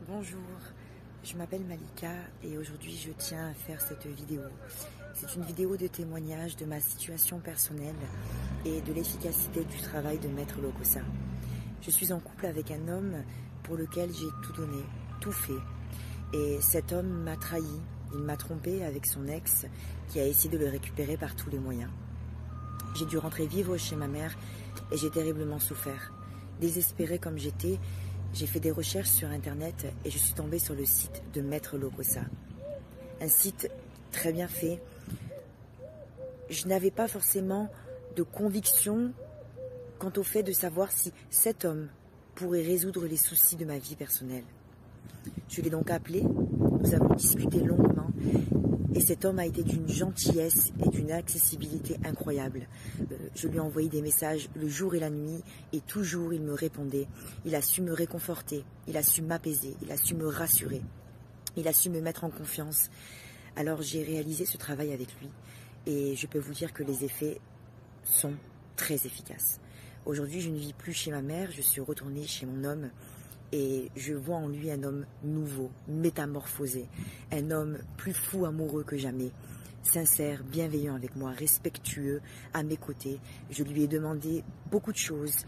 Bonjour, je m'appelle Malika et aujourd'hui je tiens à faire cette vidéo. C'est une vidéo de témoignage de ma situation personnelle et de l'efficacité du travail de Maître Lokossa. Je suis en couple avec un homme pour lequel j'ai tout donné, tout fait. Et cet homme m'a trahi, il m'a trompé avec son ex qui a essayé de le récupérer par tous les moyens. J'ai dû rentrer vivre chez ma mère et j'ai terriblement souffert. Désespérée comme j'étais, j'ai fait des recherches sur internet et je suis tombée sur le site de Maître Lokossa. Un site très bien fait. Je n'avais pas forcément de conviction quant au fait de savoir si cet homme pourrait résoudre les soucis de ma vie personnelle. Je l'ai donc appelé, nous avons discuté longuement et cet homme a été d'une gentillesse et d'une accessibilité incroyable. Je lui ai envoyé des messages le jour et la nuit et toujours il me répondait. Il a su me réconforter, il a su m'apaiser, il a su me rassurer, il a su me mettre en confiance. Alors j'ai réalisé ce travail avec lui et je peux vous dire que les effets sont très efficaces. Aujourd'hui, je ne vis plus chez ma mère, je suis retournée chez mon homme. Et je vois en lui un homme nouveau, métamorphosé, un homme plus fou amoureux que jamais, sincère, bienveillant avec moi, respectueux, à mes côtés. Je lui ai demandé beaucoup de choses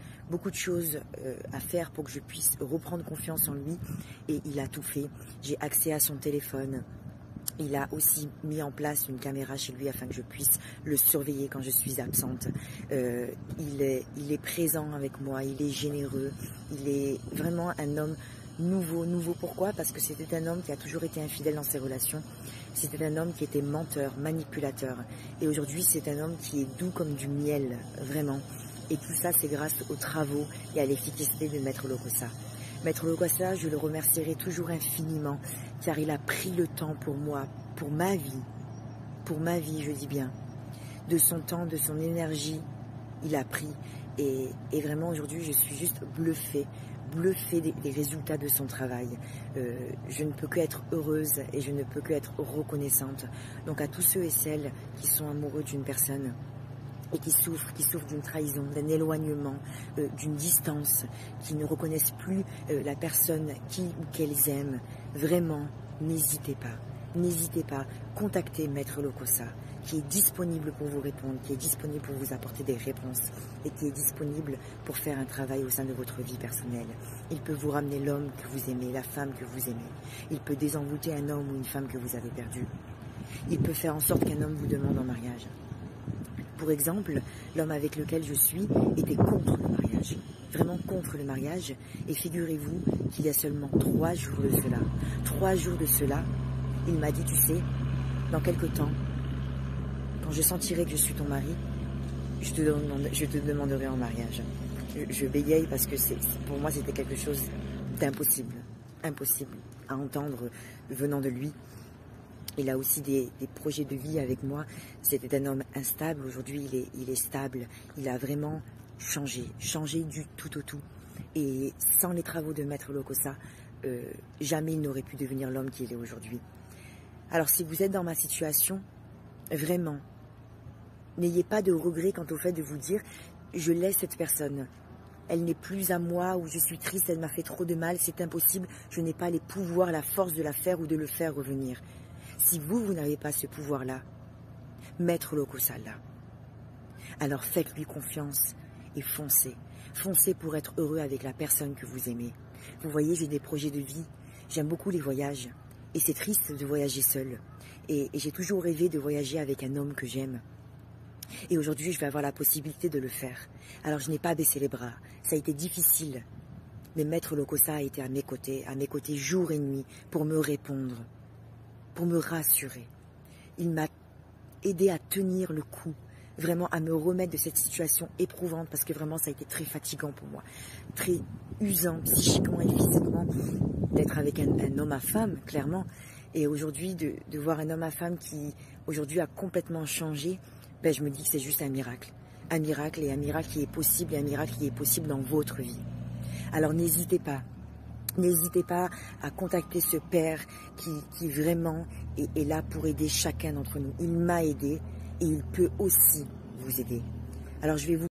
à faire pour que je puisse reprendre confiance en lui et il a tout fait. J'ai accès à son téléphone. Il a aussi mis en place une caméra chez lui afin que je puisse le surveiller quand je suis absente. Il est présent avec moi, il est généreux, il est vraiment un homme nouveau. Nouveau pourquoi? Parce que c'était un homme qui a toujours été infidèle dans ses relations. C'était un homme qui était menteur, manipulateur. Et aujourd'hui, c'est un homme qui est doux comme du miel, vraiment. Et tout ça, c'est grâce aux travaux et à l'efficacité de Maître Lokossa. Maître Lokossa, je le remercierai toujours infiniment, car il a pris le temps pour moi, pour ma vie, je dis bien. De son temps, de son énergie, il a pris. Et vraiment, aujourd'hui, je suis juste bluffée des résultats de son travail. Je ne peux qu'être heureuse et je ne peux qu'être reconnaissante. Donc à tous ceux et celles qui sont amoureux d'une personne, et qui souffrent d'une trahison, d'un éloignement, d'une distance, qui ne reconnaissent plus la personne qui ou qu'elles aiment, vraiment, n'hésitez pas, contactez Maître Lokossa, qui est disponible pour vous répondre, qui est disponible pour vous apporter des réponses, et qui est disponible pour faire un travail au sein de votre vie personnelle. Il peut vous ramener l'homme que vous aimez, la femme que vous aimez. Il peut désenvoûter un homme ou une femme que vous avez perdu. Il peut faire en sorte qu'un homme vous demande en mariage. Pour exemple, l'homme avec lequel je suis était contre le mariage, vraiment contre le mariage. Et figurez-vous qu'il y a seulement 3 jours de cela, il m'a dit, tu sais, dans quelque temps, quand je sentirai que je suis ton mari, je te demanderai en mariage. Je bégaye parce que pour moi c'était quelque chose d'impossible, impossible à entendre venant de lui. Il a aussi des projets de vie avec moi. C'était un homme instable. Aujourd'hui, il est stable. Il a vraiment changé du tout au tout. Et sans les travaux de Maître Lokossa, jamais il n'aurait pu devenir l'homme qu'il est aujourd'hui. Alors, si vous êtes dans ma situation, vraiment, n'ayez pas de regret quant au fait de vous dire « je laisse cette personne ». Elle n'est plus à moi ou je suis triste, elle m'a fait trop de mal, c'est impossible. Je n'ai pas les pouvoirs, la force de la faire ou de le faire revenir. Si vous n'avez pas ce pouvoir-là, Maître Lokossa l'a. Alors faites-lui confiance et foncez. Foncez pour être heureux avec la personne que vous aimez. Vous voyez, j'ai des projets de vie. J'aime beaucoup les voyages. Et c'est triste de voyager seul. Et j'ai toujours rêvé de voyager avec un homme que j'aime. Et aujourd'hui, je vais avoir la possibilité de le faire. Alors je n'ai pas baissé les bras. Ça a été difficile. Mais Maître Lokossa a été à mes côtés jour et nuit pour me répondre, pour me rassurer. Il m'a aidé à tenir le coup, vraiment à me remettre de cette situation éprouvante parce que vraiment ça a été très fatigant pour moi, très usant psychiquement et physiquement d'être avec un homme à femme, clairement. Et aujourd'hui, de voir un homme à femme qui aujourd'hui a complètement changé, ben, je me dis que c'est juste un miracle. Un miracle et un miracle qui est possible et un miracle qui est possible dans votre vie. Alors n'hésitez pas. N'hésitez pas à contacter ce père qui vraiment est là pour aider chacun d'entre nous. Il m'a aidé et il peut aussi vous aider. Alors je vais vous